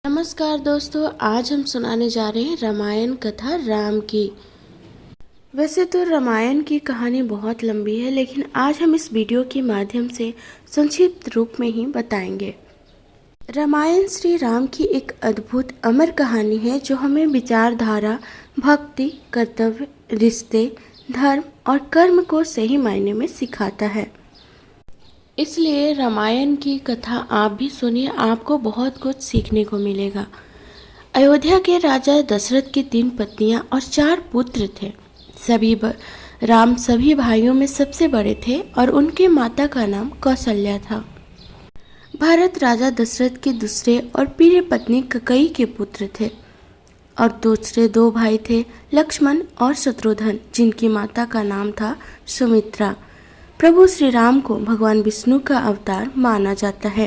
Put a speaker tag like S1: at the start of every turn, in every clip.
S1: नमस्कार दोस्तों, आज हम सुनाने जा रहे हैं रामायण कथा राम की। वैसे तो रामायण की कहानी बहुत लंबी है, लेकिन आज हम इस वीडियो के माध्यम से संक्षिप्त रूप में ही बताएंगे। रामायण श्री राम की एक अद्भुत अमर कहानी है जो हमें विचारधारा, भक्ति, कर्तव्य, रिश्ते, धर्म और कर्म को सही मायने में सिखाता है। इसलिए रामायण की कथा आप भी सुनिए, आपको बहुत कुछ सीखने को मिलेगा। अयोध्या के राजा दशरथ की 3 पत्नियां और 4 पुत्र थे। राम सभी भाइयों में सबसे बड़े थे और उनके माता का नाम कौशल्या था। भरत राजा दशरथ के दूसरे और प्रिय पत्नी कैकेयी के पुत्र थे और दूसरे 2 भाई थे, लक्ष्मण और शत्रुघ्न, जिनकी माता का नाम था सुमित्रा। प्रभु श्री राम को भगवान विष्णु का अवतार माना जाता है।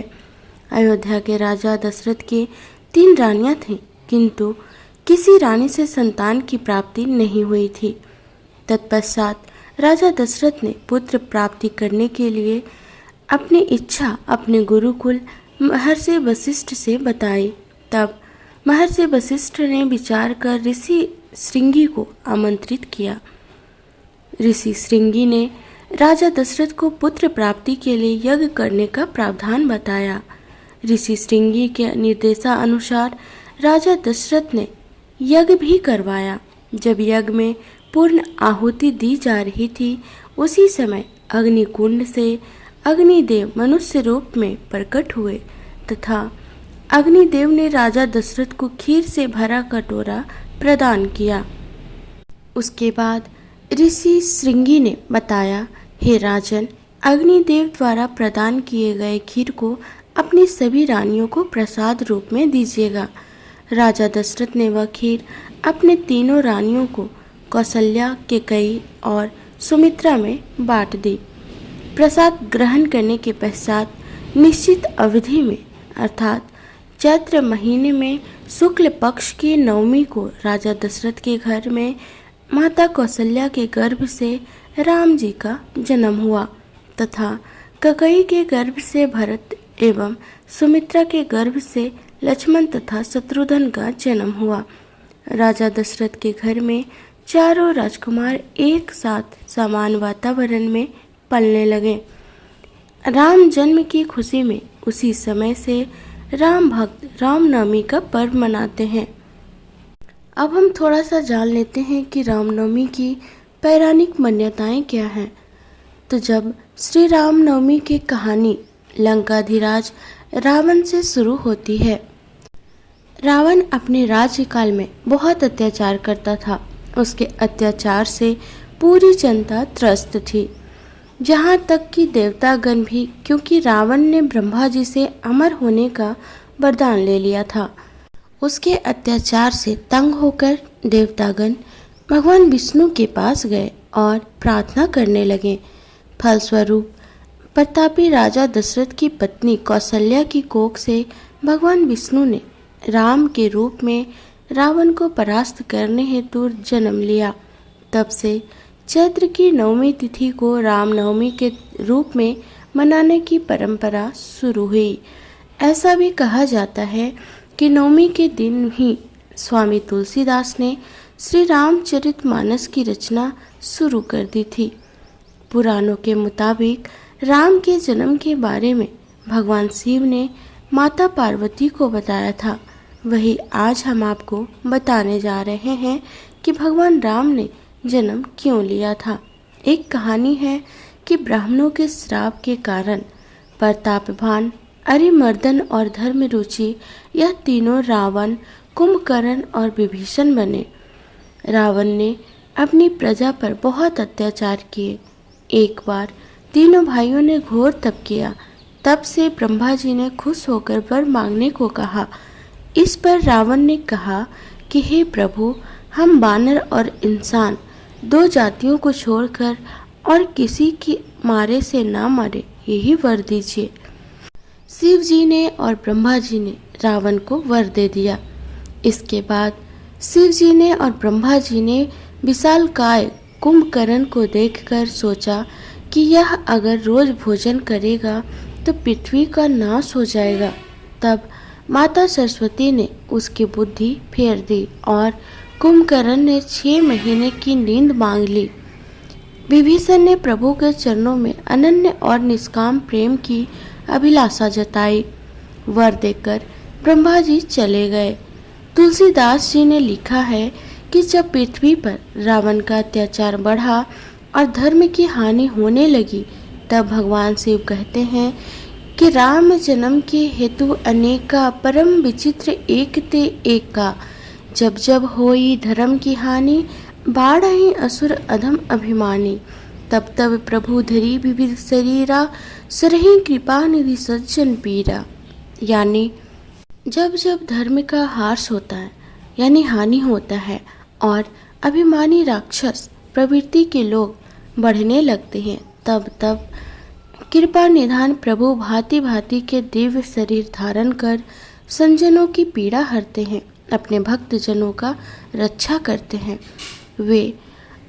S1: अयोध्या के राजा दशरथ की 3 रानियां थीं, किंतु किसी रानी से संतान की प्राप्ति नहीं हुई थी। तत्पश्चात राजा दशरथ ने पुत्र प्राप्ति करने के लिए अपनी इच्छा अपने गुरुकुल महर्षि वशिष्ठ से बताई। तब महर्षि वशिष्ठ ने विचार कर ऋषि श्रृंगी को आमंत्रित किया। ऋषि श्रृंगी ने राजा दशरथ को पुत्र प्राप्ति के लिए यज्ञ करने का प्रावधान बताया। ऋषि श्रृंगी के निर्देशानुसार राजा दशरथ ने यज्ञ भी करवाया। जब यज्ञ में पूर्ण आहुति दी जा रही थी, उसी समय अग्निकुंड से अग्निदेव मनुष्य रूप में प्रकट हुए तथा अग्निदेव ने राजा दशरथ को खीर से भरा कटोरा प्रदान किया। उसके बाद ऋषि श्रृंगी ने बताया, हे राजन, अग्निदेव द्वारा प्रदान किए गए खीर को अपनी सभी रानियों को प्रसाद रूप में दीजिएगा। राजा दशरथ ने वह खीर अपने तीनों रानियों को कौशल्या, कैकेयी और सुमित्रा में बांट दी। प्रसाद ग्रहण करने के पश्चात निश्चित अवधि में अर्थात चैत्र महीने में शुक्ल पक्ष की नवमी को राजा दशरथ के घर में माता कौशल्या के गर्भ से राम जी का जन्म हुआ तथा कैकेयी के गर्भ से भरत एवं सुमित्रा के गर्भ से लक्ष्मण तथा शत्रुघ्न का जन्म हुआ। राजा दशरथ के घर में चारों राजकुमार एक साथ समान वातावरण में पलने लगे। राम जन्म की खुशी में उसी समय से राम भक्त रामनवमी का पर्व मनाते हैं। अब हम थोड़ा सा जान लेते हैं कि रामनवमी की पौराणिक मान्यताएं क्या हैं। तो जब श्री रामनवमी की कहानी लंकाधिराज रावण से शुरू होती है। रावण अपने राज्यकाल में बहुत अत्याचार करता था। उसके अत्याचार से पूरी जनता त्रस्त थी, जहाँ तक कि देवतागण भी, क्योंकि रावण ने ब्रह्मा जी से अमर होने का वरदान ले लिया था। उसके अत्याचार से तंग होकर देवतागण भगवान विष्णु के पास गए और प्रार्थना करने लगे। फलस्वरूप प्रतापी राजा दशरथ की पत्नी कौशल्या की कोख से भगवान विष्णु ने राम के रूप में रावण को परास्त करने हेतु जन्म लिया। तब से चैत्र की नवमी तिथि को रामनवमी के रूप में मनाने की परंपरा शुरू हुई। ऐसा भी कहा जाता है कि नवमी के दिन ही स्वामी तुलसीदास ने श्री रामचरितमानस की रचना शुरू कर दी थी। पुराणों के मुताबिक राम के जन्म के बारे में भगवान शिव ने माता पार्वती को बताया था। वही आज हम आपको बताने जा रहे हैं कि भगवान राम ने जन्म क्यों लिया था। एक कहानी है कि ब्राह्मणों के श्राप के कारण प्रतापवान, अरिमर्दन और धर्मरुचि, यह तीनों रावण, कुंभकर्ण और विभीषण बने। रावण ने अपनी प्रजा पर बहुत अत्याचार किए। एक बार तीनों भाइयों ने घोर तप किया। तब से ब्रह्मा जी ने खुश होकर वर मांगने को कहा। इस पर रावण ने कहा कि हे प्रभु, हम वानर और इंसान 2 जातियों को छोड़कर और किसी की मारे से ना मरे, यही वर दीजिए। शिव जी ने और ब्रह्मा जी ने रावण को वर दे दिया। इसके बाद शिव जी ने और ब्रह्मा जी ने विशालकाय कुंभकर्ण को देखकर सोचा कि यह अगर रोज भोजन करेगा तो पृथ्वी का नाश हो जाएगा। तब माता सरस्वती ने उसकी बुद्धि फेर दी और कुंभकर्ण ने 6 महीने की नींद मांग ली। विभीषण ने प्रभु के चरणों में अनन्य और निष्काम प्रेम की अभिलाषा जताई। वर देकर ब्रह्मा जी चले गए। तुलसीदास जी ने लिखा है कि जब पृथ्वी पर रावण का अत्याचार बढ़ा और धर्म की हानि होने लगी, तब भगवान शिव कहते हैं कि राम जन्म के हेतु अनेका परम विचित्र एक ते एक का, जब जब होई धर्म की हानि, बाढ़हि असुर अधम अभिमानी, तब तब प्रभु धरी विविध शरीरा, सरहि कृपा निधि सज्जन पीरा। यानी जब जब धर्म का हास होता है यानी हानि होता है और अभिमानी राक्षस प्रवृत्ति के लोग बढ़ने लगते हैं, तब तब कृपा निधान प्रभु भांति भांति के दिव्य शरीर धारण कर संजनों की पीड़ा हरते हैं, अपने भक्त जनों का रक्षा करते हैं। वे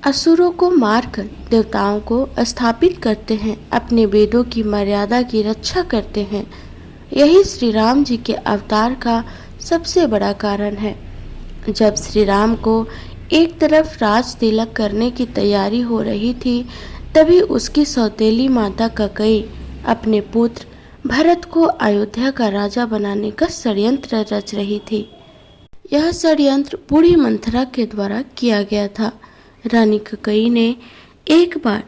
S1: असुरों को मारकर देवताओं को स्थापित करते हैं, अपने वेदों की मर्यादा की रक्षा करते हैं। यही श्री राम जी के अवतार का सबसे बड़ा कारण है। जब श्री राम को एक तरफ राज तिलक करने की तैयारी हो रही थी, तभी उसकी सौतेली माता कैकेयी अपने पुत्र भरत को अयोध्या का राजा बनाने का षड्यंत्र रच रही थी। यह षड्यंत्र बूढ़ी मंथरा के द्वारा किया गया था। रानी कैकेयी ने एक बार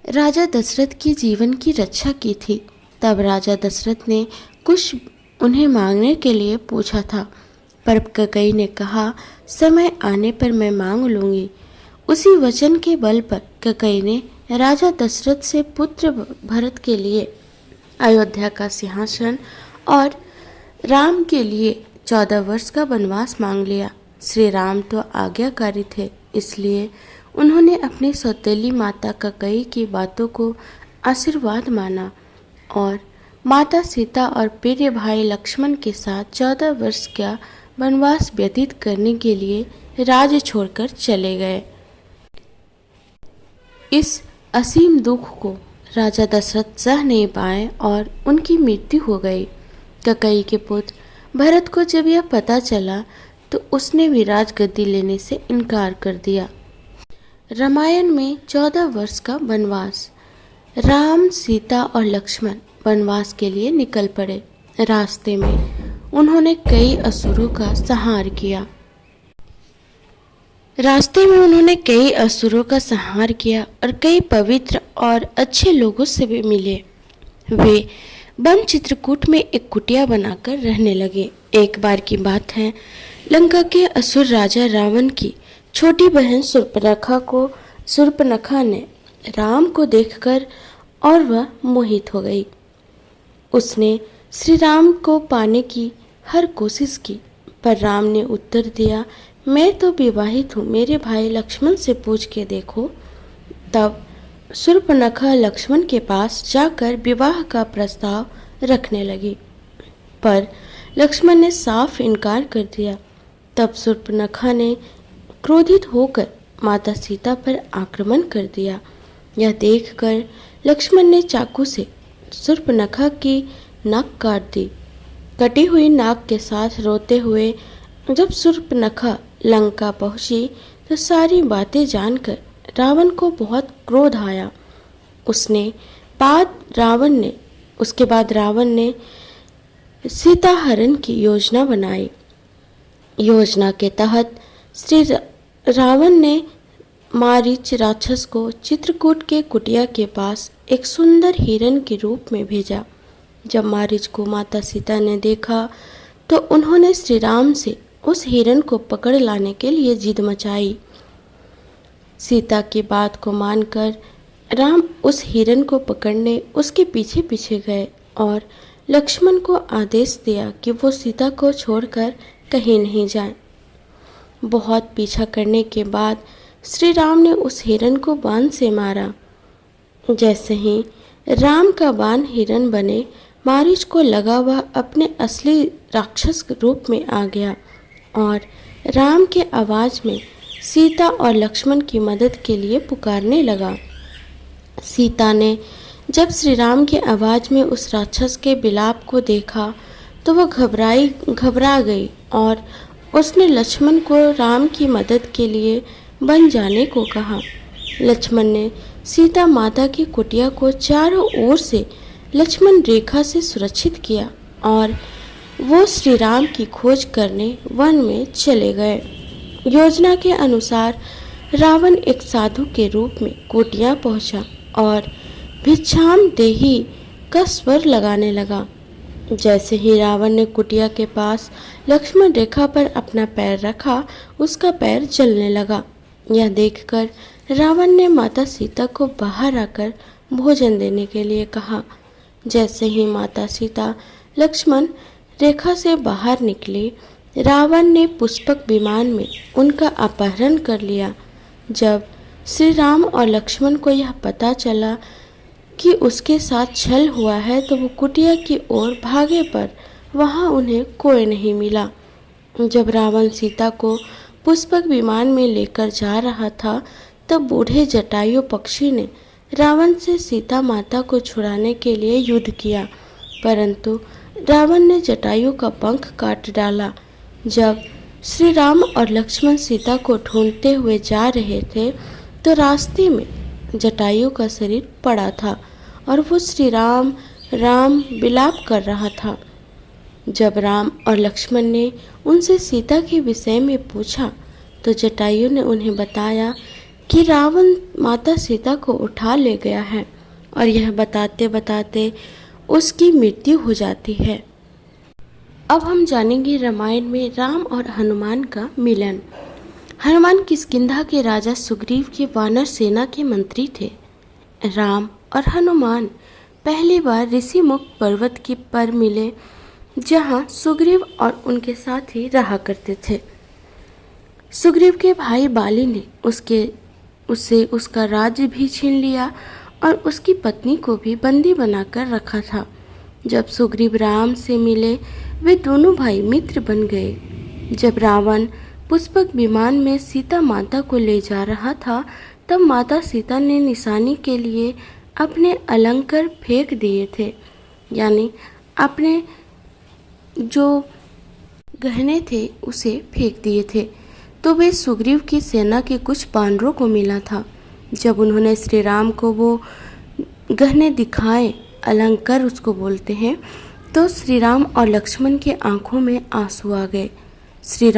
S1: राजा दशरथ की जीवन की रक्षा की थी। तब राजा दशरथ ने कुछ उन्हें मांगने के लिए पूछा था, पर कैकेयी ने कहा, समय आने पर मैं मांग लूंगी। उसी वचन के बल पर कैकेयी ने राजा दशरथ से पुत्र भरत के लिए अयोध्या का सिंहासन और राम के लिए 14 वर्ष का वनवास मांग लिया। श्री राम तो आज्ञाकारी थे, इसलिए उन्होंने अपनी सौतेली माता कैकेयी की बातों को आशीर्वाद माना और माता सीता और प्रिय भाई लक्ष्मण के साथ 14 वर्ष का वनवास व्यतीत करने के लिए राज्य छोड़कर चले गए। इस असीम दुख को राजा दशरथ सह नहीं पाए और उनकी मृत्यु हो गई। कैकेयी के पुत्र भरत को जब यह पता चला तो उसने भी राजगद्दी लेने से इनकार कर दिया। रामायण में 14 वर्ष का वनवास। राम, सीता और लक्ष्मण वनवास के लिए निकल पड़े। रास्ते में उन्होंने कई असुरों का संहार किया। और कई पवित्र और अच्छे लोगों से भी मिले। वे वन चित्रकूट में एक कुटिया बनाकर रहने लगे। एक बार की बात है, लंका के असुर राजा रावण की छोटी बहन शूर्पणखा ने राम को देखकर और वह मोहित हो गई। उसने श्री राम को पाने की हर कोशिश की, पर राम ने उत्तर दिया, मैं तो विवाहित हूँ, मेरे भाई लक्ष्मण से पूछ के देखो। तब शूर्पणखा लक्ष्मण के पास जाकर विवाह का प्रस्ताव रखने लगी, पर लक्ष्मण ने साफ इनकार कर दिया। तब शूर्पणखा ने क्रोधित होकर माता सीता पर आक्रमण कर दिया। यह देखकर लक्ष्मण ने चाकू से शूर्पणखा की नाक काट दी। कटी हुई नाक के साथ रोते हुए जब शूर्पणखा लंका पहुंची तो सारी बातें जानकर रावण को बहुत क्रोध आया। उसके बाद रावण ने सीता हरण की योजना बनाई। योजना के तहत श्री रावण ने मारीच राक्षस को चित्रकूट के कुटिया के पास एक सुंदर हिरण के रूप में भेजा। जब मारीच को माता सीता ने देखा तो उन्होंने श्री राम से उस हिरण को पकड़ लाने के लिए जिद मचाई। सीता की बात को मानकर राम उस हिरण को पकड़ने उसके पीछे पीछे गए और लक्ष्मण को आदेश दिया कि वो सीता को छोड़कर कहीं नहीं जाए। बहुत पीछा करने के बाद श्री राम ने उस हिरण को बाण से मारा। जैसे ही राम का बाण हिरण बने मारीच को लगा वह अपने असली राक्षस रूप में आ गया और राम के आवाज में सीता और लक्ष्मण की मदद के लिए पुकारने लगा। सीता ने जब श्री राम की आवाज में उस राक्षस के विलाप को देखा तो वह घबरा गई और उसने लक्ष्मण को राम की मदद के लिए बन जाने को कहा। लक्ष्मण ने सीता माता की कुटिया को चारों ओर से लक्ष्मण रेखा से सुरक्षित किया और वो श्री राम की खोज करने वन में चले गए। योजना के अनुसार रावण एक साधु के रूप में कुटिया पहुंचा और भिक्षाम देही का स्वर लगाने लगा। जैसे ही रावण ने कुटिया के पास लक्ष्मण रेखा पर अपना पैर रखा, उसका पैर जलने लगा। यह देखकर रावण ने माता सीता को बाहर आकर भोजन देने के लिए कहा। जैसे ही माता सीता लक्ष्मण रेखा से बाहर निकली, रावण ने पुष्पक विमान में उनका अपहरण कर लिया। जब श्री राम और लक्ष्मण को यह पता चला कि उसके साथ छल हुआ है, तो वो कुटिया की ओर भागे, पर वहां उन्हें कोई नहीं मिला। जब रावण सीता को पुष्पक विमान में लेकर जा रहा था, तब बूढ़े जटायु पक्षी ने रावण से सीता माता को छुड़ाने के लिए युद्ध किया, परंतु रावण ने जटायु का पंख काट डाला। जब श्री राम और लक्ष्मण सीता को ढूंढते हुए जा रहे थे, तो रास्ते में जटायु का शरीर पड़ा था और वो श्री राम राम विलाप कर रहा था। जब राम और लक्ष्मण ने उनसे सीता के विषय में पूछा, तो जटायु ने उन्हें बताया कि रावण माता सीता को उठा ले गया है, और यह बताते बताते उसकी मृत्यु हो जाती है। अब हम जानेंगे रामायण में राम और हनुमान का मिलन। हनुमान किष्किंधा के राजा सुग्रीव की वानर सेना के मंत्री थे। राम और हनुमान पहली बार ऋषिमुख पर्वत की पर मिले, जहां सुग्रीव और उनके साथी रहा करते थे। सुग्रीव के भाई बाली ने उससे उसका राज्य भी छीन लिया और उसकी पत्नी को भी बंदी बनाकर रखा था। जब सुग्रीव राम से मिले, वे दोनों भाई मित्र बन गए। जब रावण पुष्पक विमान में सीता माता को ले जा रहा था, तब माता सीता ने निशानी के लिए अपने अलंकार फेंक दिए थे, यानी अपने जो गहने थे उसे फेंक दिए थे। तो वे सुग्रीव की सेना के कुछ बानरों को मिला था। जब उन्होंने श्री राम को वो गहने दिखाए, अलंकार उसको बोलते हैं, तो श्री राम और लक्ष्मण के आंखों में आंसू आ गए। श्री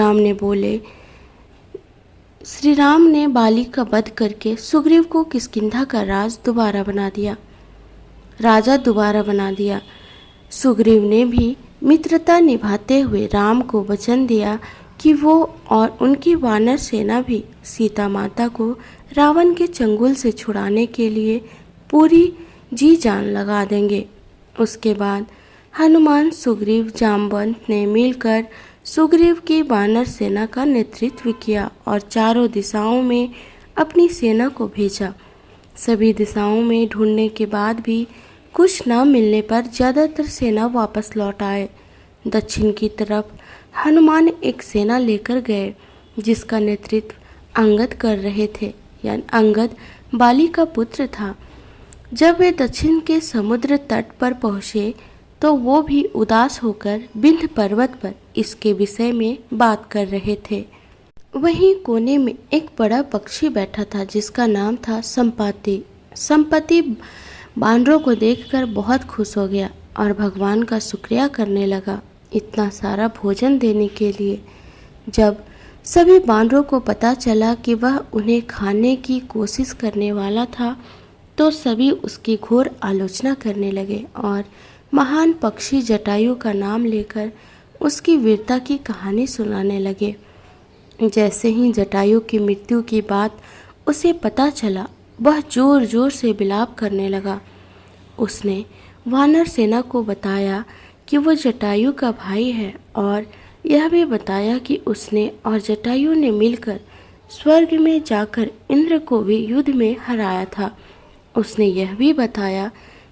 S1: राम ने बाली का वध करके सुग्रीव को किष्किंधा का राजा दोबारा बना दिया। सुग्रीव ने भी मित्रता निभाते हुए राम को वचन दिया कि वो और उनकी वानर सेना भी सीता माता को रावण के चंगुल से छुड़ाने के लिए पूरी जी जान लगा देंगे। उसके बाद हनुमान, सुग्रीव, जामवंत ने मिलकर सुग्रीव की वानर सेना का नेतृत्व किया और चारों दिशाओं में अपनी सेना को भेजा। सभी दिशाओं में ढूंढने के बाद भी कुछ न मिलने पर ज़्यादातर सेना वापस लौट आए। दक्षिण की तरफ हनुमान एक सेना लेकर गए, जिसका नेतृत्व अंगद कर रहे थे, यानी अंगद बाली का पुत्र था। जब वे दक्षिण के समुद्र तट पर पहुँचे, तो वो भी उदास होकर विंध्य पर्वत पर इसके विषय में बात कर रहे थे। वहीं कोने में एक बड़ा पक्षी बैठा था, जिसका नाम था संपाति। संपत्ति बानरों को देखकर बहुत खुश हो गया और भगवान का शुक्रिया करने लगा इतना सारा भोजन देने के लिए। जब सभी बानरों को पता चला कि वह उन्हें खाने की कोशिश करने वाला था, तो सभी उसकी घोर आलोचना करने लगे और महान पक्षी जटायु का नाम लेकर उसकी वीरता की कहानी सुनाने लगे। जैसे ही जटायु की मृत्यु की बात उसे पता चला, वह जोर जोर से विलाप करने लगा। उसने वानर सेना को बताया कि वो जटायु का भाई है, और यह भी बताया कि उसने और जटायु ने मिलकर स्वर्ग में जाकर इंद्र को भी युद्ध में हराया था। उसने यह भी बताया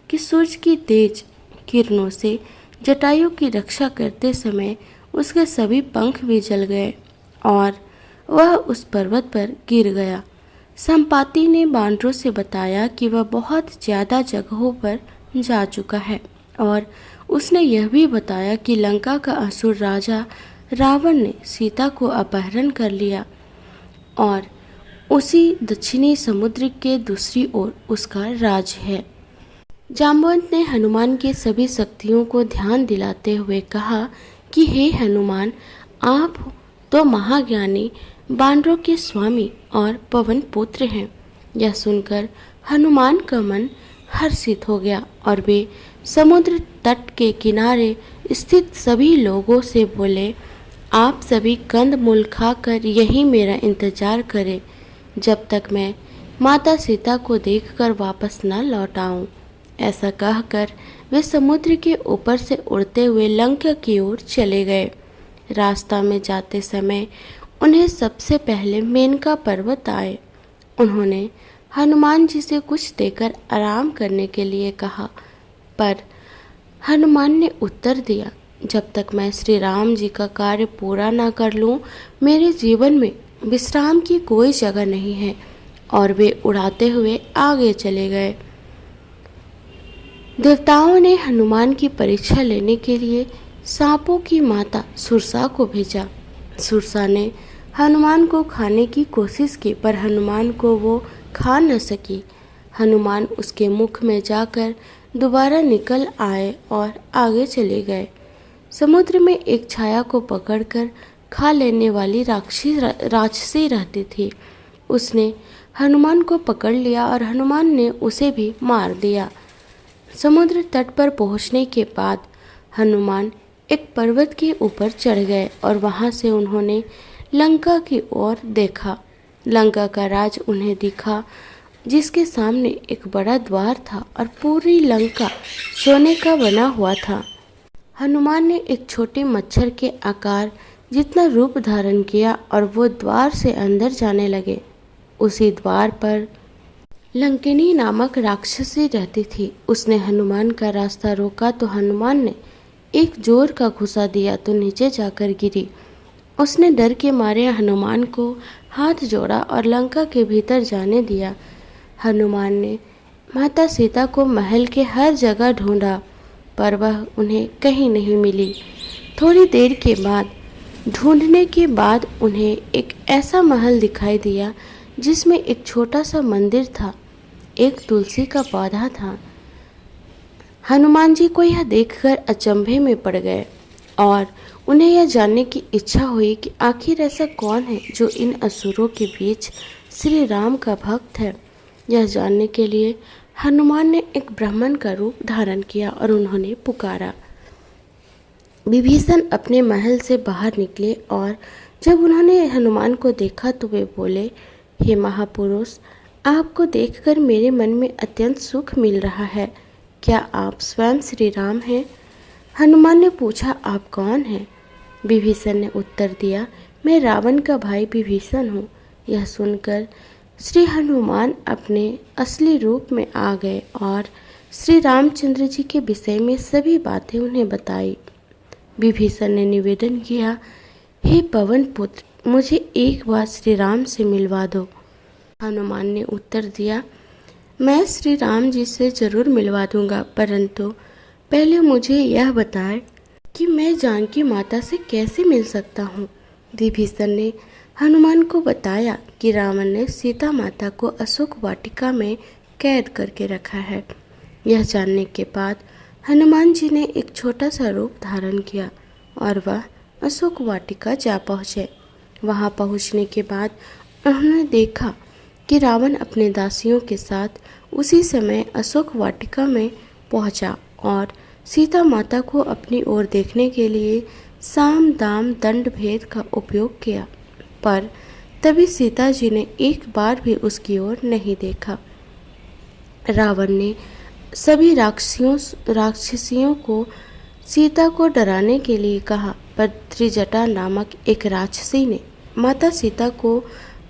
S1: कि सूर्य की तेज किरणों से जटायु की रक्षा करते समय उसके सभी पंख भी जल गए और वह उस पर्वत पर गिर गया। संपाति ने बानरों से बताया कि वह बहुत ज़्यादा जगहों पर जा चुका है और उसने यह भी बताया कि लंका का असुर राजा रावण ने सीता को अपहरण कर लिया और उसी दक्षिणी समुद्र के दूसरी ओर उसका राज है। जाम्बवंत ने हनुमान की सभी शक्तियों को ध्यान दिलाते हुए कहा कि हे हनुमान, आप तो महाज्ञानी, बानरों के स्वामी और पवन पुत्र हैं। यह सुनकर हनुमान का मन हर्षित हो गया और वे समुद्र तट के किनारे स्थित सभी लोगों से बोले, आप सभी कंद मूल खाकर यहीं मेरा इंतजार करें जब तक मैं माता सीता को देखकर वापस न लौट आऊं। ऐसा कहकर वे समुद्र के ऊपर से उड़ते हुए लंका की ओर चले गए। रास्ता में जाते समय उन्हें सबसे पहले मेनका पर्वत आए। उन्होंने हनुमान जी से कुछ देकर आराम करने के लिए कहा, पर हनुमान ने उत्तर दिया, जब तक मैं श्री राम जी का कार्य पूरा ना कर लूं, मेरे जीवन में विश्राम की कोई जगह नहीं है। और वे उड़ाते हुए आगे चले गए। देवताओं ने हनुमान की परीक्षा लेने के लिए सांपों की माता सुरसा को भेजा। सुरसा ने हनुमान को खाने की कोशिश की, पर हनुमान को वो खा न सकी। हनुमान उसके मुख में जाकर दोबारा निकल आए और आगे चले गए। समुद्र में एक छाया को पकड़कर खा लेने वाली राक्षसी रहती थी। उसने हनुमान को पकड़ लिया और हनुमान ने उसे भी मार दिया। समुद्र तट पर पहुंचने के बाद हनुमान एक पर्वत के ऊपर चढ़ गए और वहां से उन्होंने लंका की ओर देखा। लंका का राज उन्हें दिखा, जिसके सामने एक बड़ा द्वार था और पूरी लंका सोने का बना हुआ था। हनुमान ने एक छोटे मच्छर के आकार जितना रूप धारण किया और वो द्वार से अंदर जाने लगे। उसी द्वार पर लंकिनी नामक राक्षसी रहती थी। उसने हनुमान का रास्ता रोका तो हनुमान ने एक जोर का घुसा दिया तो नीचे जाकर गिरी। उसने डर के मारे हनुमान को हाथ जोड़ा और लंका के भीतर जाने दिया। हनुमान ने माता सीता को महल के हर जगह ढूंढा, पर वह उन्हें कहीं नहीं मिली। थोड़ी देर के बाद ढूंढने के बाद उन्हें एक ऐसा महल दिखाई दिया जिसमें एक छोटा सा मंदिर था, एक तुलसी का पौधा था। हनुमान जी को यह देखकर अचंभे में पड़ गए और उन्हें यह जानने की इच्छा हुई कि आखिर ऐसा कौन है जो इन असुरों के बीच श्री राम का भक्त है। यह जानने के लिए हनुमान ने एक ब्राह्मण का रूप धारण किया और उन्होंने पुकारा। विभीषण अपने महल से बाहर निकले और जब उन्होंने हनुमान को देखा तो वे बोले, हे महापुरुष, आपको देखकर मेरे मन में अत्यंत सुख मिल रहा है। क्या आप स्वयं श्री राम हैं? हनुमान ने पूछा, आप कौन हैं? विभीषण ने उत्तर दिया, मैं रावण का भाई विभीषण हूँ। यह सुनकर श्री हनुमान अपने असली रूप में आ गए और श्री रामचंद्र जी के विषय में सभी बातें उन्हें बताई। विभीषण ने निवेदन किया, हे पवन पुत्र, मुझे एक बार श्री राम से मिलवा दो। हनुमान ने उत्तर दिया, मैं श्री राम जी से जरूर मिलवा दूंगा, परंतु पहले मुझे यह बताएं कि मैं जानकी माता से कैसे मिल सकता हूँ। विभीषण ने हनुमान को बताया कि रावण ने सीता माता को अशोक वाटिका में कैद करके रखा है। यह जानने के बाद हनुमान जी ने एक छोटा सा रूप धारण किया और वह अशोक वाटिका जा पहुँचे। वहाँ पहुँचने के बाद उन्होंने देखा कि रावण अपने दासियों के साथ उसी समय अशोक वाटिका में पहुँचा और सीता माता को अपनी ओर देखने के लिए साम दाम दंड भेद का उपयोग किया, पर तभी सीता जी ने एक बार भी उसकी ओर नहीं देखा। रावण ने सभी राक्षसियों को सीता को डराने के लिए कहा, पर त्रिजटा नामक एक राक्षसी ने माता सीता को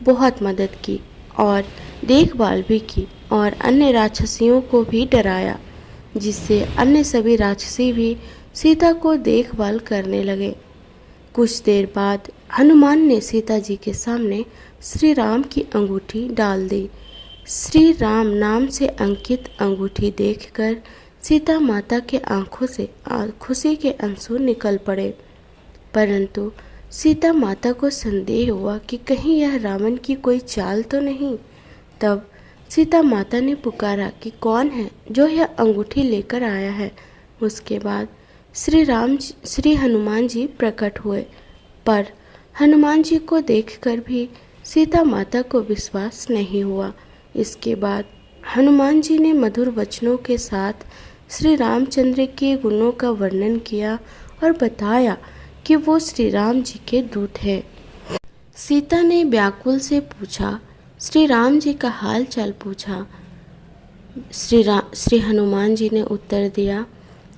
S1: बहुत मदद की और देखभाल भी की और अन्य राक्षसियों को भी डराया, जिससे अन्य सभी राक्षसी भी सीता को देखभाल करने लगे। कुछ देर बाद हनुमान ने सीता जी के सामने श्री राम की अंगूठी डाल दी। श्री राम नाम से अंकित अंगूठी देखकर सीता माता के आंखों से खुशी के आंसू निकल पड़े। परंतु सीता माता को संदेह हुआ कि कहीं यह रावण की कोई चाल तो नहीं। तब सीता माता ने पुकारा कि कौन है जो यह अंगूठी लेकर आया है। उसके बाद श्री हनुमान जी प्रकट हुए, पर हनुमान जी को देखकर भी सीता माता को विश्वास नहीं हुआ। इसके बाद हनुमान जी ने मधुर वचनों के साथ श्री रामचंद्र के गुणों का वर्णन किया और बताया कि वो श्री राम जी के दूत हैं। सीता ने व्याकुल से पूछा, श्री राम जी का हाल चाल पूछा। श्री हनुमान जी ने उत्तर दिया,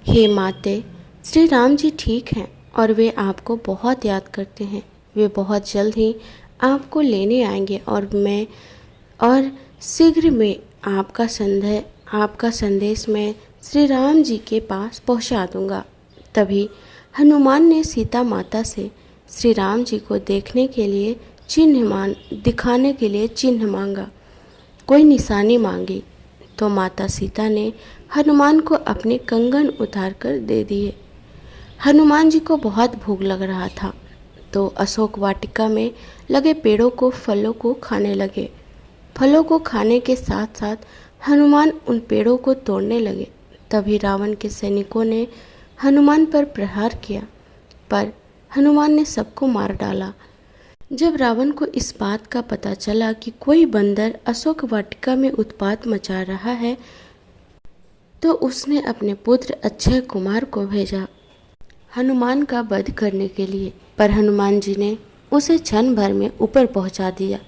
S1: हे माते, श्री राम जी ठीक हैं और वे आपको बहुत याद करते हैं। वे बहुत जल्द ही आपको लेने आएंगे और शीघ्र में आपका संदेश मैं श्री राम जी के पास पहुंचा दूंगा। तभी हनुमान ने सीता माता से श्री राम जी को दिखाने के लिए चिन्ह मांगा, कोई निशानी मांगी। तो माता सीता ने हनुमान को अपने कंगन उतार कर दे दिए। हनुमान जी को बहुत भूख लग रहा था, तो अशोक वाटिका में लगे फलों को खाने लगे। फलों को खाने के साथ साथ हनुमान उन पेड़ों को तोड़ने लगे। तभी रावण के सैनिकों ने हनुमान पर प्रहार किया, पर हनुमान ने सबको मार डाला। जब रावण को इस बात का पता चला कि कोई बंदर अशोक वाटिका में उत्पात मचा रहा है, तो उसने अपने पुत्र अक्षय कुमार को भेजा हनुमान का वध करने के लिए। पर हनुमान जी ने उसे क्षण भर में ऊपर पहुंचा दिया।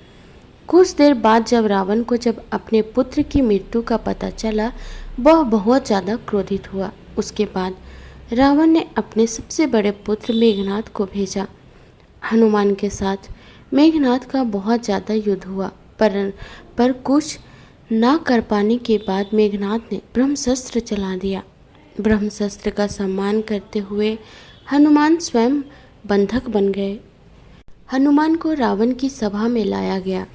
S1: कुछ देर बाद जब रावण को अपने पुत्र की मृत्यु का पता चला, वह बहुत ज़्यादा क्रोधित हुआ। उसके बाद रावण ने अपने सबसे बड़े पुत्र मेघनाद को भेजा। हनुमान के साथ मेघनाद का बहुत ज़्यादा युद्ध हुआ, पर कुछ ना कर पाने के बाद मेघनाद ने ब्रह्मशस्त्र चला दिया। ब्रह्मशस्त्र का सम्मान करते हुए हनुमान स्वयं बंधक बन गए। हनुमान को रावण की सभा में लाया गया।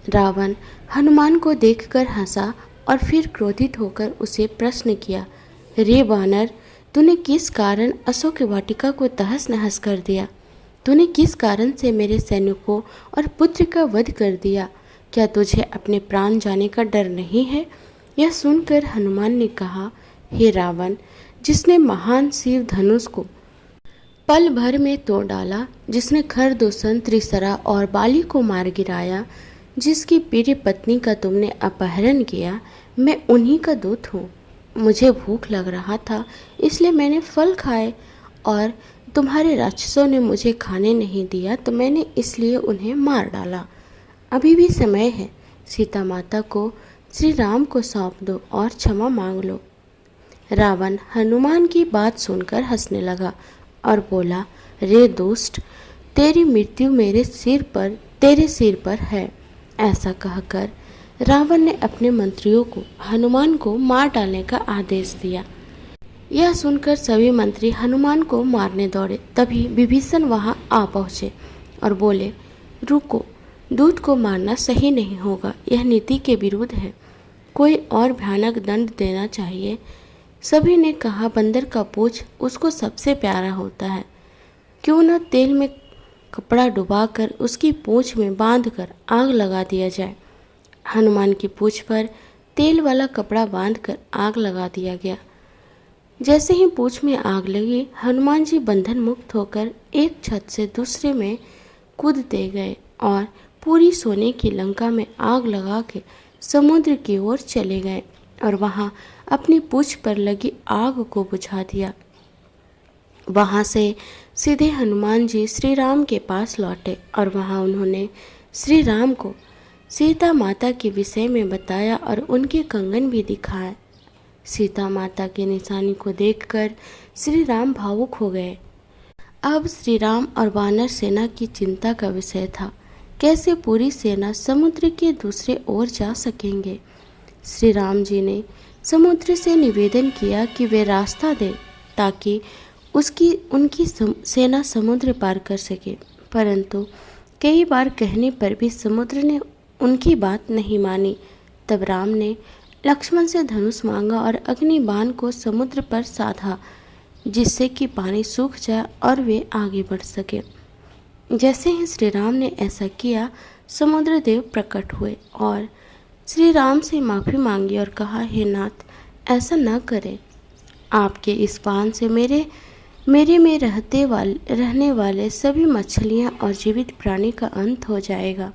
S1: रावण हनुमान को देखकर हंसा और फिर क्रोधित होकर उसे प्रश्न किया, रे वानर, तूने किस कारण अशोक वाटिका को तहस नहस कर दिया? तूने किस कारण से मेरे सैनिकों और पुत्र का वध कर दिया? क्या तुझे अपने प्राण जाने का डर नहीं है? यह सुनकर हनुमान ने कहा, हे रावण, जिसने महान शिव धनुष को पल भर में तोड़ डाला, जिसने खरदूषण, त्रिसरा और बाली को मार गिराया, जिसकी प्रिय पत्नी का तुमने अपहरण किया, मैं उन्हीं का दूत हूँ। मुझे भूख लग रहा था, इसलिए मैंने फल खाए और तुम्हारे राक्षसों ने मुझे खाने नहीं दिया, तो मैंने इसलिए उन्हें मार डाला। अभी भी समय है, सीता माता को श्री राम को सौंप दो और क्षमा मांग लो। रावण हनुमान की बात सुनकर हंसने लगा और बोला, रे दुष्ट, तेरी मृत्यु तेरे सिर पर है। ऐसा कहकर रावण ने अपने मंत्रियों को हनुमान को मार डालने का आदेश दिया। यह सुनकर सभी मंत्री हनुमान को मारने दौड़े। तभी विभीषण वहां आ पहुंचे और बोले, रुको, दूत को मारना सही नहीं होगा, यह नीति के विरुद्ध है, कोई और भयानक दंड देना चाहिए। सभी ने कहा, बंदर का पूंछ उसको सबसे प्यारा होता है, क्यों न तेल में कपड़ा डुबाकर उसकी पूंछ में बांधकर आग लगा दिया जाए। हनुमान की पूंछ पर तेल वाला कपड़ा बांधकर आग लगा दिया गया। जैसे ही पूंछ में आग लगी, हनुमान जी बंधन मुक्त होकर एक छत से दूसरे में कूदते गए और पूरी सोने की लंका में आग लगा के समुद्र की ओर चले गए और वहां अपनी पूंछ पर लगी आग को बुझा दिया। वहां से सीधे हनुमान जी श्री राम के पास लौटे और वहां उन्होंने श्री राम को सीता माता के विषय में बताया और उनके कंगन भी दिखाए। सीता माता की निशानी को देखकर श्री राम भावुक हो गए। अब श्री राम और वानर सेना की चिंता का विषय था, कैसे पूरी सेना समुद्र के दूसरे ओर जा सकेंगे। श्री राम जी ने समुद्र से निवेदन किया कि वे रास्ता दें ताकि उनकी सेना समुद्र पार कर सके, परंतु कई बार कहने पर भी समुद्र ने उनकी बात नहीं मानी। तब राम ने लक्ष्मण से धनुष मांगा और अग्नि बाण को समुद्र पर साधा, जिससे कि पानी सूख जाए और वे आगे बढ़ सके। जैसे ही श्री राम ने ऐसा किया, समुद्र देव प्रकट हुए और श्री राम से माफ़ी मांगी और कहा, हे नाथ, ऐसा न करें। आपके इस बाण से मेरे में रहने वाले सभी मछलियाँ और जीवित प्राणी का अंत हो जाएगा।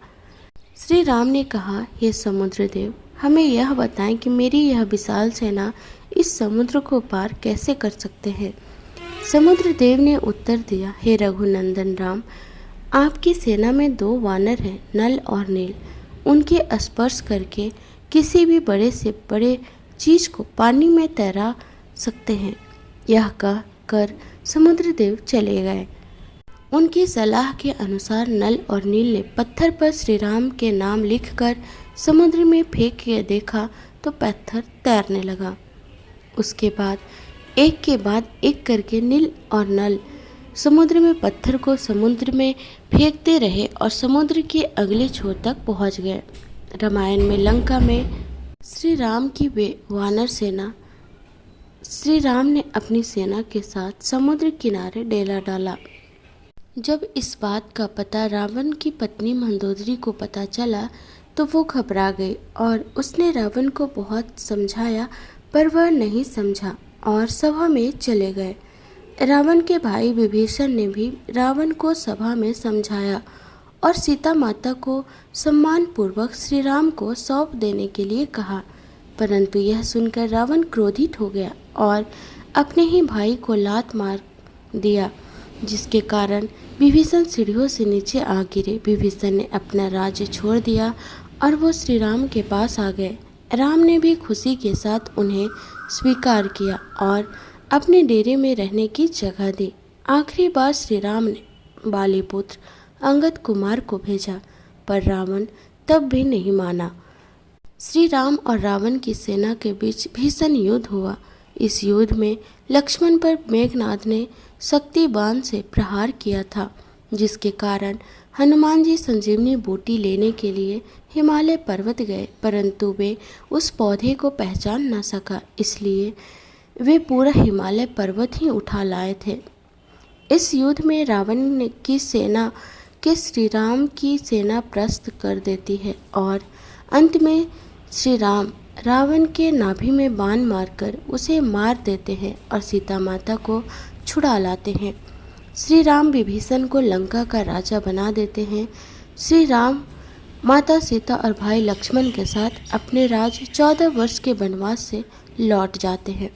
S1: श्री राम ने कहा, हे समुद्र देव, हमें यह बताएं कि मेरी यह विशाल सेना इस समुद्र को पार कैसे कर सकते हैं। समुद्र देव ने उत्तर दिया, हे रघुनंदन राम, आपकी सेना में 2 वानर हैं, नल और नील। उनके स्पर्श करके किसी भी बड़े से बड़े चीज को पानी में तैरा सकते हैं। यह कह कर समुद्र देव चले गए। उनकी सलाह के अनुसार नल और नील ने पत्थर पर श्री राम के नाम लिखकर समुद्र में फेंक के देखा तो पत्थर तैरने लगा। उसके बाद एक के बाद एक करके नील और नल समुद्र में पत्थर को समुद्र में फेंकते रहे और समुद्र के अगले छोर तक पहुंच गए। रामायण में लंका में श्री राम की वानर सेना, श्री राम ने अपनी सेना के साथ समुद्र किनारे डेरा डाला। जब इस बात का पता रावण की पत्नी मंदोदरी को पता चला तो वो घबरा गई और उसने रावण को बहुत समझाया, पर वह नहीं समझा और सभा में चले गए। रावण के भाई विभीषण ने भी रावण को सभा में समझाया और सीता माता को सम्मान पूर्वक श्री राम को सौंप देने के लिए कहा, परंतु यह सुनकर रावण क्रोधित हो गया और अपने ही भाई को लात मार दिया, जिसके कारण विभीषण सीढ़ियों से नीचे आ गिरे। विभीषण ने अपना राज्य छोड़ दिया और वो श्री राम के पास आ गए। राम ने भी खुशी के साथ उन्हें स्वीकार किया और अपने डेरे में रहने की जगह दी। आखिरी बार श्री राम ने बालीपुत्र अंगद कुमार को भेजा, पर रावण तब भी नहीं माना। श्री राम और रावण की सेना के बीच भीषण युद्ध हुआ। इस युद्ध में लक्ष्मण पर मेघनाद ने शक्ति बाण से प्रहार किया था, जिसके कारण हनुमान जी संजीवनी बूटी लेने के लिए हिमालय पर्वत गए, परंतु वे उस पौधे को पहचान न सका, इसलिए वे पूरा हिमालय पर्वत ही उठा लाए थे। इस युद्ध में रावण की सेना के श्री राम की सेना परास्त कर देती है और अंत में श्री राम रावण के नाभि में बाण मारकर उसे मार देते हैं और सीता माता को छुड़ा लाते हैं। श्री राम विभीषण को लंका का राजा बना देते हैं। श्री राम माता सीता और भाई लक्ष्मण के साथ अपने राज्य 14 वर्ष के वनवास से लौट जाते हैं।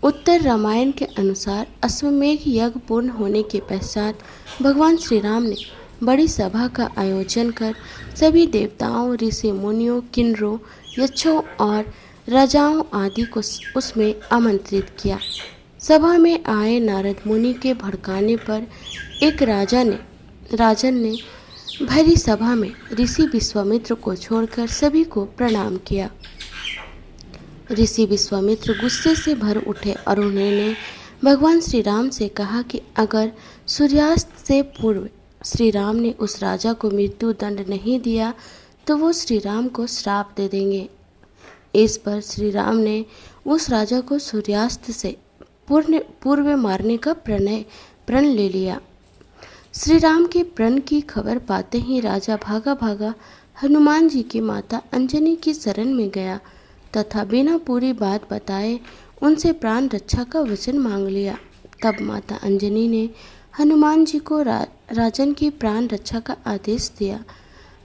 S1: उत्तर रामायण के अनुसार अश्वमेध यज्ञ पूर्ण होने के पश्चात भगवान श्री राम ने बड़ी सभा का आयोजन कर सभी देवताओं, ऋषि मुनियों, किन्नरों, यक्षों और राजाओं आदि को उसमें आमंत्रित किया। सभा में आए नारद मुनि के भड़काने पर एक राजन ने भरी सभा में ऋषि विश्वामित्र को छोड़कर सभी को प्रणाम किया। ऋषि विश्वामित्र गुस्से से भर उठे और उन्होंने भगवान श्री राम से कहा कि अगर सूर्यास्त से पूर्व श्री राम ने उस राजा को मृत्यु दंड नहीं दिया तो वो श्री राम को श्राप दे देंगे। इस पर श्री राम ने उस राजा को सूर्यास्त से पूर्व मारने का प्रण ले लिया। श्री राम के प्रण की खबर पाते ही राजा भागा भागा हनुमान जी की माता अंजनी की शरण में गया तथा बिना पूरी बात बताए उनसे प्राण रक्षा का वचन मांग लिया। तब माता अंजनी ने हनुमान जी को राजन की प्राण रक्षा का आदेश दिया।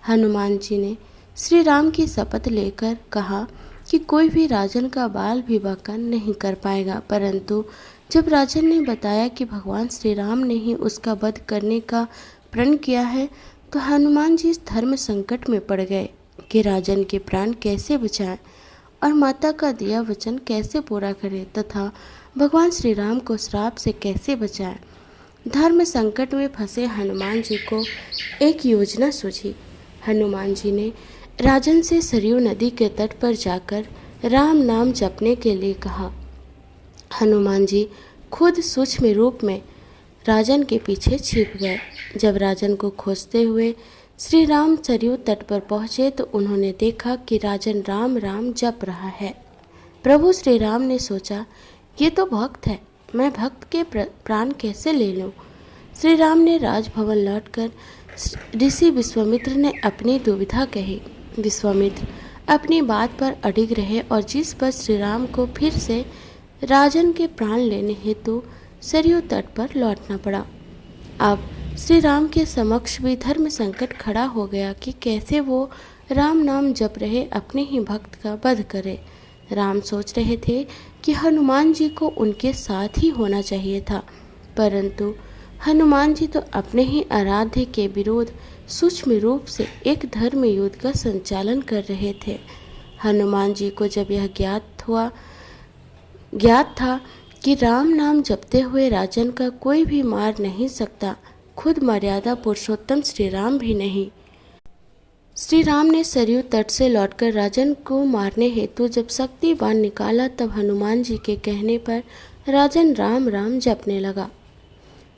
S1: हनुमान जी ने श्री राम की शपथ लेकर कहा कि कोई भी राजन का बाल भी बांका नहीं कर पाएगा, परंतु जब राजन ने बताया कि भगवान श्री राम ने ही उसका वध करने का प्रण किया है तो हनुमान जी धर्म संकट में पड़ गए कि राजन के प्राण कैसे बचाएं और माता का दिया वचन कैसे पूरा करें तथा भगवान श्री राम को श्राप से कैसे बचाएं। धर्म संकट में फंसे हनुमान जी को एक योजना सूझी। हनुमान जी ने राजन से सरयू नदी के तट पर जाकर राम नाम जपने के लिए कहा। हनुमान जी खुद सूक्ष्म रूप में राजन के पीछे छिप गए। जब राजन को खोजते हुए श्री राम सरयू तट पर पहुंचे तो उन्होंने देखा कि राजन राम राम जप रहा है। प्रभु श्री राम ने सोचा, ये तो भक्त है, मैं भक्त के प्राण कैसे ले लूं? श्री राम ने राजभवन लौटकर ऋषि विश्वामित्र ने अपनी दुविधा कही। विश्वामित्र अपनी बात पर अडिग रहे और जिस पर श्री राम को फिर से राजन के प्राण लेने हेतु सरयू तट पर लौटना पड़ा। अब श्री राम के समक्ष भी धर्म संकट खड़ा हो गया कि कैसे वो राम नाम जप रहे अपने ही भक्त का वध करे। राम सोच रहे थे कि हनुमान जी को उनके साथ ही होना चाहिए था, परंतु हनुमान जी तो अपने ही आराध्य के विरोध सूक्ष्म रूप से एक धर्म युद्ध का संचालन कर रहे थे। हनुमान जी को जब यह ज्ञात था कि राम नाम जपते हुए राजन का कोई भी मार नहीं सकता, खुद मर्यादा पुरुषोत्तम श्री राम भी नहीं। श्री राम ने सरयू तट से लौटकर राजन को मारने हेतु जब शक्ति बाण निकाला, तब हनुमान जी के कहने पर राजन राम राम जपने लगा।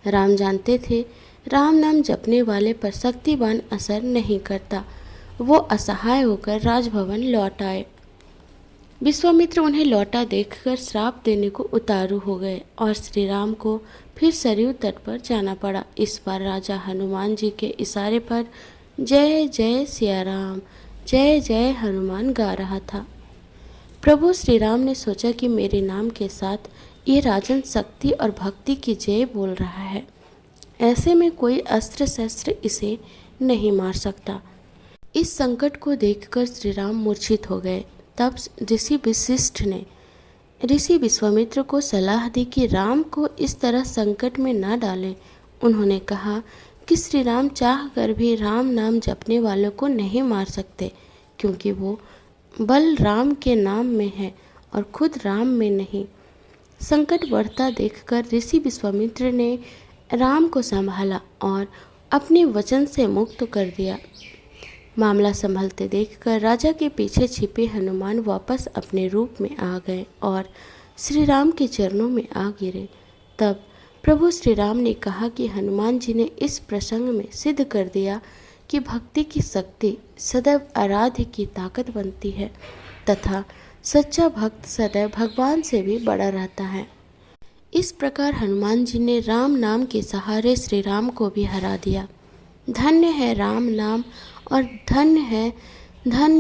S1: राम जानते थे राम नाम जपने वाले पर शक्ति बाण असर नहीं करता। वो असहाय होकर राजभवन लौट आए। विश्वामित्र उन्हें लौटा देखकर श्राप देने को उतारू हो गए और श्री राम को फिर सरयू तट पर जाना पड़ा। इस बार राजा हनुमान जी के इशारे पर जय जय सिया राम, जय जय हनुमान गा रहा था। प्रभु श्री राम ने सोचा कि मेरे नाम के साथ ये राजन शक्ति और भक्ति की जय बोल रहा है, ऐसे में कोई अस्त्र शस्त्र इसे नहीं मार सकता। इस संकट को देखकर श्री राम मूर्छित हो गए। तब ऋषि वशिष्ठ ने ऋषि विश्वामित्र को सलाह दी कि राम को इस तरह संकट में न डालें। उन्होंने कहा कि श्री राम चाह कर भी राम नाम जपने वालों को नहीं मार सकते, क्योंकि वो बल राम के नाम में है और खुद राम में नहीं। संकट बढ़ता देखकर ऋषि विश्वामित्र ने राम को संभाला और अपने वचन से मुक्त कर दिया। मामला संभलते देखकर राजा के पीछे छिपे हनुमान वापस अपने रूप में आ गए और श्री राम के चरणों में आ गिरे। तब प्रभु श्री राम ने कहा कि हनुमान जी ने इस प्रसंग में सिद्ध कर दिया कि भक्ति की शक्ति सदैव आराध्य की ताकत बनती है तथा सच्चा भक्त सदैव भगवान से भी बड़ा रहता है। इस प्रकार हनुमान जी ने राम नाम के सहारे श्री राम को भी हरा दिया। धन्य है राम नाम और धन्य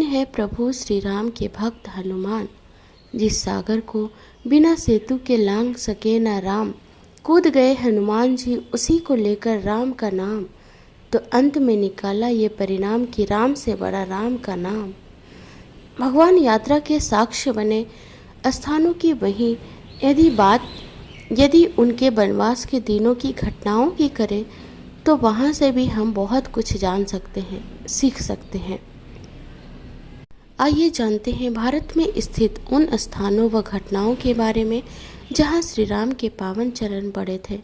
S1: है प्रभु श्री राम के भक्त हनुमान। जिस सागर को बिना सेतु के लांघ सके न राम, कूद गए हनुमान जी उसी को लेकर राम का नाम। तो अंत में निकाला ये परिणाम कि राम से बड़ा राम का नाम। भगवान यात्रा के साक्ष्य बने स्थानों की वहीं यदि उनके वनवास के दिनों की घटनाओं की करें तो वहाँ से भी हम बहुत कुछ जान सकते हैं, सीख सकते हैं। आइए जानते हैं भारत में स्थित उन स्थानों व घटनाओं के बारे में जहाँ श्री राम के पावन चरण पड़े थे।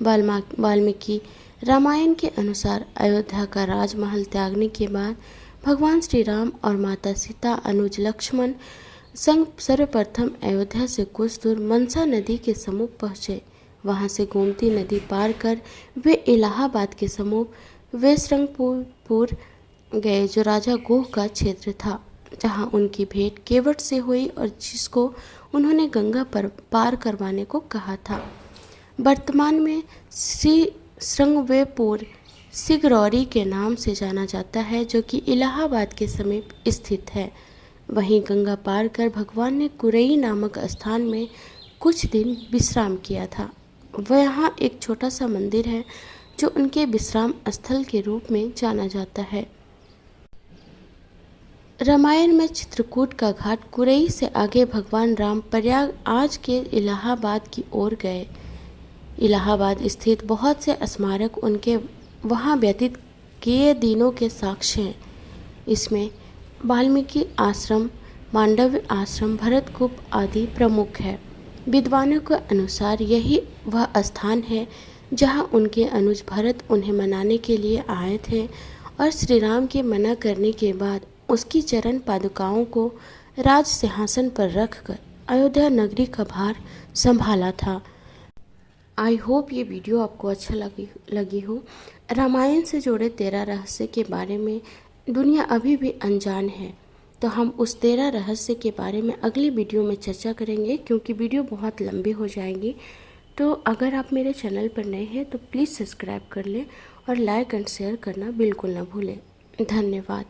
S1: वाल्मीकि रामायण के अनुसार अयोध्या का राजमहल त्यागने के बाद भगवान श्री राम और माता सीता, अनुज लक्ष्मण संग सर्वप्रथम अयोध्या से कुछ दूर मनसा नदी के समीप पहुँचे। वहाँ से गोमती नदी पार कर वे इलाहाबाद के समीप वेशरंगपुर गए, जो राजा गोह का क्षेत्र था, जहाँ उनकी भेंट केवट से हुई और जिसको उन्होंने गंगा पर पार करवाने को कहा था। वर्तमान में श्रीरंगवेपुर सिगरौरी के नाम से जाना जाता है, जो कि इलाहाबाद के समीप स्थित है। वहीं गंगा पार कर भगवान ने कुरई नामक स्थान में कुछ दिन विश्राम किया था। वह यहाँ एक छोटा सा मंदिर है जो उनके विश्राम स्थल के रूप में जाना जाता है। रामायण में चित्रकूट का घाट कुरई से आगे भगवान राम प्रयाग आज के इलाहाबाद की ओर गए। इलाहाबाद स्थित बहुत से स्मारक उनके वहाँ व्यतीत किए दिनों के साक्ष्य हैं। इसमें वाल्मीकि आश्रम, मांडव्य आश्रम, भरतकूप आदि प्रमुख है। विद्वानों के अनुसार यही वह स्थान है जहाँ उनके अनुज भरत उन्हें मनाने के लिए आए थे और श्री राम के मना करने के बाद उसकी चरण पादुकाओं को राज सिंहासन पर रखकर अयोध्या नगरी का भार संभाला था। आई होप ये वीडियो आपको अच्छा लगी हो। रामायण से जुड़े 13 रहस्य के बारे में दुनिया अभी भी अनजान है। तो हम उस 13 रहस्य के बारे में अगली वीडियो में चर्चा करेंगे, क्योंकि वीडियो बहुत लंबी हो जाएगी। तो अगर आप मेरे चैनल पर नए हैं तो प्लीज़ सब्सक्राइब कर लें और लाइक एंड शेयर करना बिल्कुल ना भूलें। धन्यवाद।